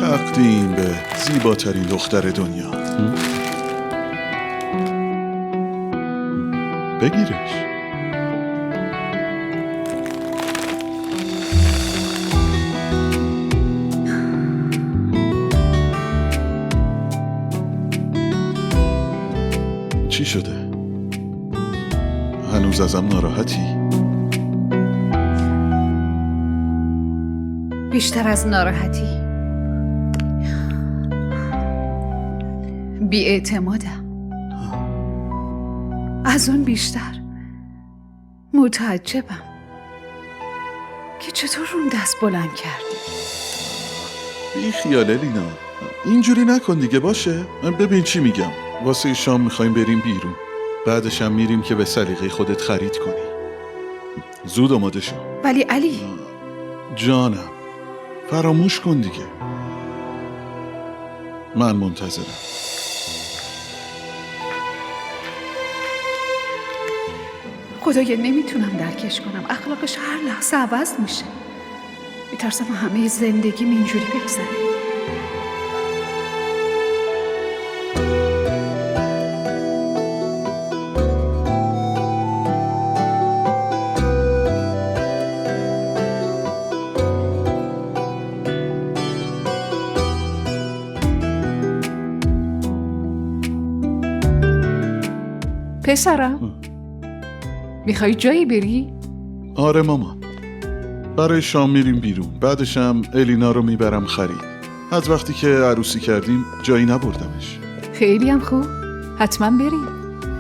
تقدیم به زیباترین دختر دنیا. بگیرش. چی شده؟ هنوز ازم ناراحتی؟ بیشتر از ناراحتی بی‌اعتمادم. از اون بیشتر متعجبم که چطور اون دست بلند کردی. بی خیال الینا، اینجوری نکن دیگه باشه؟ ببین چی میگم، واسه شام میخوایم بریم بیرون، بعدش هم میریم که به سلیقه خودت خرید کنی. زود آماده شو. ولی علی جانم، فراموش کن دیگه، من منتظرم. خدایا نمیتونم درکش کنم، اخلاقش هر لحظه عوض میشه. میترسم همه زندگیم اینجوری بگذره. پسرم میخوای جایی بری؟ آره مامان، برای شام میریم بیرون، بعدش هم الینا رو میبرم خرید. از وقتی که عروسی کردیم جایی نبردمش. خیلی هم خوب، حتما بریم.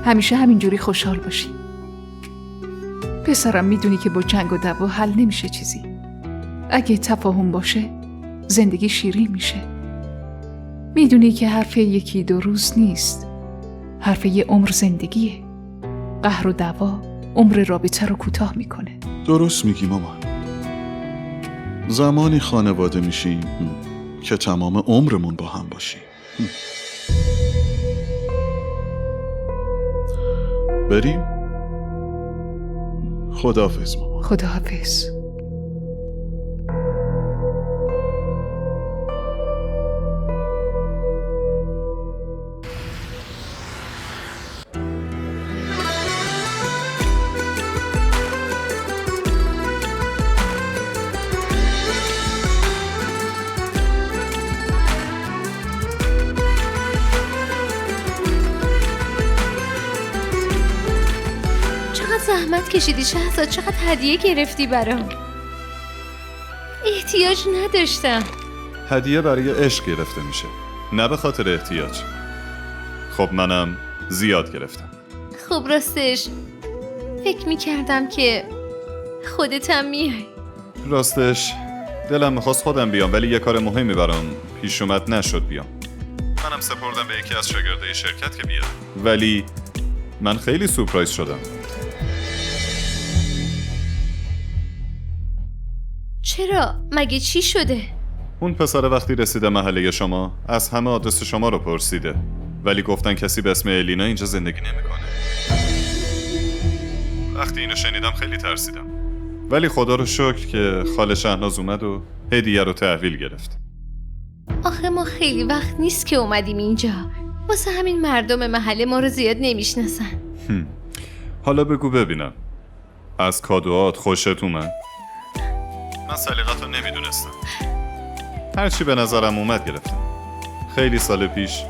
همیشه همینجوری خوشحال باشی. پسرم میدونی که با جنگ و دعوا حل نمیشه چیزی. اگه تفاهم باشه زندگی شیرین میشه. میدونی که حرف یکی دو روز نیست، حرف یه عمر زندگیه. قهر و دعوا عمر رابطه رو کوتاه میکنه. درست میگی مامان، زمانی خانواده میشیم که تمام عمرمون با هم باشیم. بریم؟ خداحافظ مامان. خداحافظ. زحمت کشیدی شهزاد، چقدر هدیه گرفتی برام. احتیاج نداشتم. هدیه برای عشق گرفته میشه، نه به خاطر احتیاج. خب منم زیاد گرفتم. خب راستش فکر میکردم که خودتم میای. راستش دلم میخواست خودم بیام، ولی یه کار مهمی برام پیش اومد نشد بیام. منم سپردم به یکی از شاگردای شرکت که بیاد، ولی من خیلی سورپرایز شدم. چرا؟ مگه چی شده؟ اون پسر وقتی رسیده محله شما از همه آدرس شما رو پرسیده، ولی گفتن کسی به اسم الینا اینجا زندگی نمیکنه. وقتی اینو شنیدم خیلی ترسیدم، ولی خدا رو شکر که خاله شهناز اومد و هدیه رو تحویل گرفت. آخه ما خیلی وقت نیست که اومدیم اینجا، واسه همین مردم محله ما رو زیاد نمیشناسن. حالا بگو ببینم، از کادوات خوشت اومد؟ من سلیقت رو نمیدونستم، هرچی به نظرم اومد گرفتم. خیلی سال پیش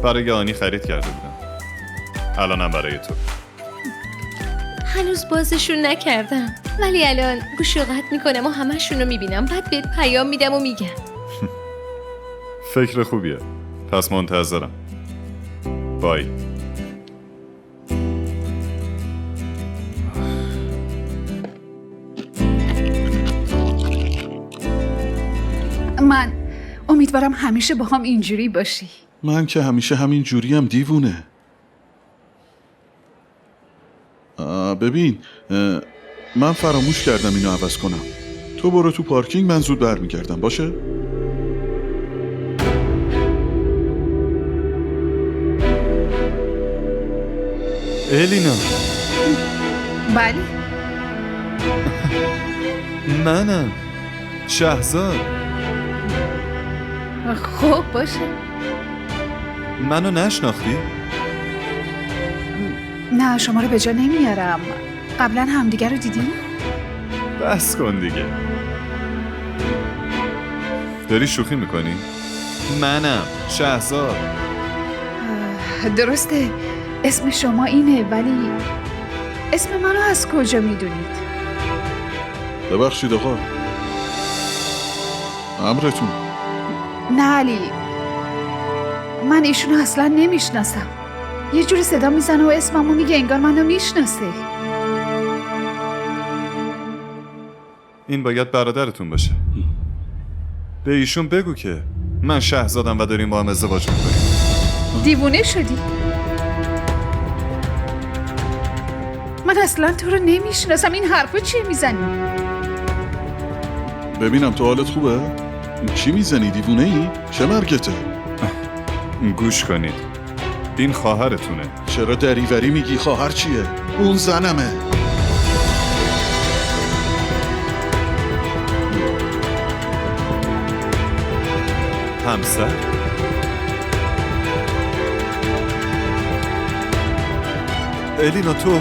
برای آنی خرید کرده بودم، الانم برای تو. هنوز بازشون نکردم، ولی الان گوش و قطع میکنم و همه‌شون رو میبینم، بعد بهت پیام میدم و میگم. فکر خوبیه، پس منتظرم. بای. من امیدوارم همیشه با هم اینجوری باشی. من که همیشه همین جوریم دیوونه. ببین، من فراموش کردم اینو عوض کنم. تو برو تو پارکینگ، من زود برمیگردم، باشه؟ الینا، بله. منم شهزاد. خب باشه. منو نشناختی؟ نه شما رو به جا نمیارم. قبلا همدیگر رو دیدیم؟ بس کن دیگه. داری شوخی میکنی؟ منم شهزاد. درسته اسم شما اینه، ولی اسم منو از کجا میدونید؟ ببخشید آقا، امرتون. نه علی، من ایشونو اصلا نمیشناسم. یه جوری صدا میزنه و اسممو میگه انگار منو میشناسه. این باید برادرتون باشه. به ایشون بگو که من شهزادم و داریم با هم ازدواج میکنیم. دیوونه شدی؟ من اصلا تو رو نمیشناسم. این حرفا چیه میزنی؟ ببینم تو حالت خوبه؟ چی میزنی؟ دیوونه ای؟ چه مرگته؟ گوش کنید، این خواهرتونه. چرا دریوری میگی؟ خواهر چیه؟ اون زنمه. همسر؟ الینا تو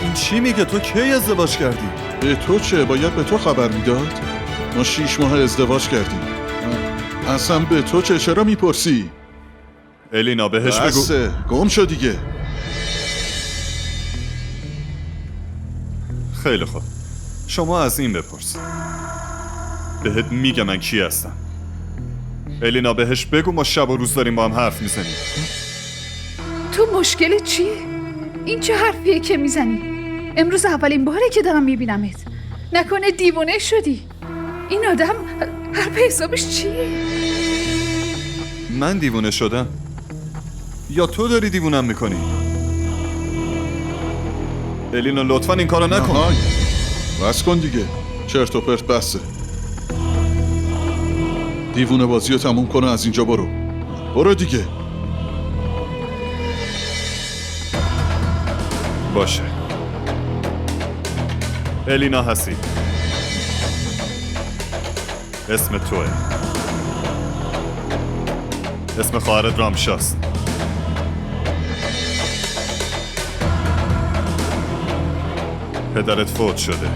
این چی میگه؟ تو کی ازدواج کردی؟ به تو چه؟ باید به تو خبر میداد؟ ما 6 ماه ازدواج کردیم. اصلا به تو چه؟ چرا میپرسی؟ الینا بهش بگو. بسه، گم شو دیگه. خیلی خوب، شما از این بپرس. بهت میگم من کی هستم. الینا بهش بگو ما شب و روز داریم با هم حرف میزنیم. تو مشکلت چیه؟ این چه حرفیه که میزنی؟ امروز اولین باره که دارم میبینمت. نکنه دیوونه شدی؟ این آدم حرف حسابش چیه؟ من دیوونه شدم؟ یا تو داری دیوونم میکنی؟ الینا لطفا این کارو نکن. آهای، بس کن دیگه. چرت و پرت بسه. دیوونه بازی رو تموم کنه، از اینجا برو. برو دیگه. باشه. الینا هستی. اسم توه. اسم خواهرت رامشاست. پدرت فوت شده.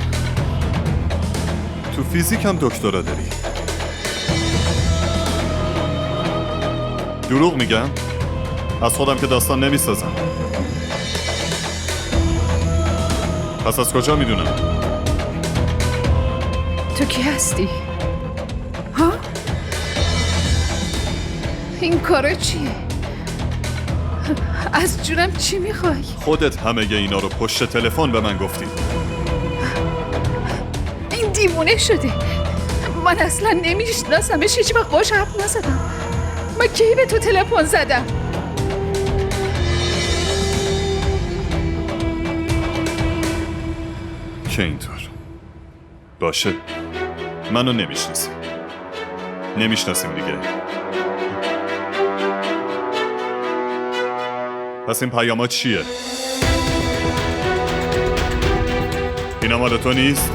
تو فیزیک هم دکترا داری. دروغ میگم؟ از خودم که داستان نمیسازم. پس از کجا میدونم؟ تو کی هستی؟ ها؟ این کارا چیه؟ از جونم چی میخوای؟ خودت همه اینا رو پشت تلفن به من گفتی. این دیوونه شده. من اصلا نمیشناسمش، هیچ وقت باهاش حرف نزدم. من کی به تو تلفن زدم؟ که اینطور باشه. منو نمیشناسیم دیگه. پس این پیامات چیه؟ اینا مال تو نیست؟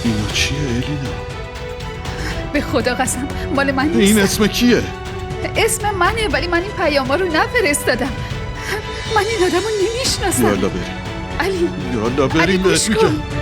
اینا چیه الینا؟ به خدا قسم مال من نیست. این اسم کیه؟ اسم منه، ولی من این پیاما رو نفرستادم. من این آدمو نمیشناسم. یالا بریم. علی، یالا علی بریم گوش بهت کن. میگم.